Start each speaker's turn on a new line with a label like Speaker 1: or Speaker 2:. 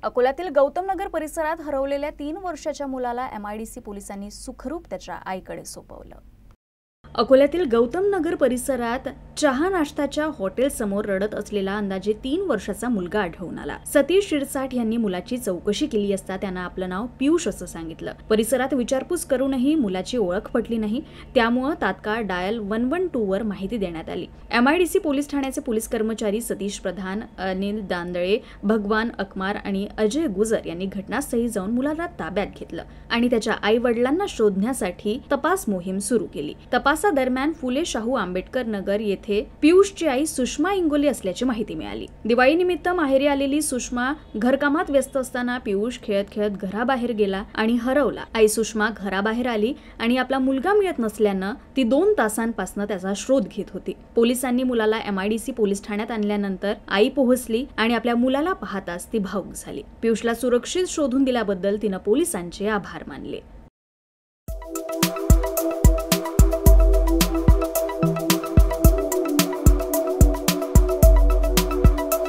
Speaker 1: अकोल्यातील गौतम नगर परिसरात हरवलेल्या 3 वर्षाच्या मुलाला MIDC पोलिसांनी सुखरूप त्याच्या आईकडे सोपवलं। अकोल्यातील गौतम नगर परिसरात चहा नाश्ताच्या हॉटेल समोर रडत असलेला अंदाजे 3 वर्षाचा मुलगा आढळून आला। सतीश शिरसाट यांनी मुलाची चौकशी केली असता त्यांना आपलं नाव पियुष असं सांगितलं। परिसरात विचारपूस करूनही मुलाची ओळख पटली नाही, त्यामुळे तात्काळ डायल 112 वर माहिती देण्यात आली। MIDC पोलीस ठाण्याचे पोलीस कर्मचारी सतीश प्रधान, अनिल दांदळे, भगवान अकमार आणि अजय गुजर यांनी घटनास्थळी जाऊन मुलाला ताब्यात घेतलं आणि त्याच्या आई वडिलांना शोधण्यासाठी तपास मोहीम सुरू केली। दरम्यान फुले शाहू आंबेडकर नगर येथे पियुषची आई सुषमा इंगोले असल्याची माहिती मिळाली। दिवाळीनिमित्त माहेरी आलेली सुषमा घरकामात व्यस्त असताना पियुष खेळत खेळत घराबाहेर गेला आणि हरवला। आई सुषमा घराबाहेर आली आणि आपला मुलगा मिळत नसल्यानं ती 2 तासांपासून त्याचा शोध घेत होती। पोलिसांनी मुलाला MIDC पोलीस ठाण्यात आणल्यानंतर आई पोहोचली आणि आपल्या मुलाला पाहताच ती भावुक झाली। पियुषला सुरक्षित शोधून दिल्याबद्दल तिनं पोलिसांचे आभार मानले।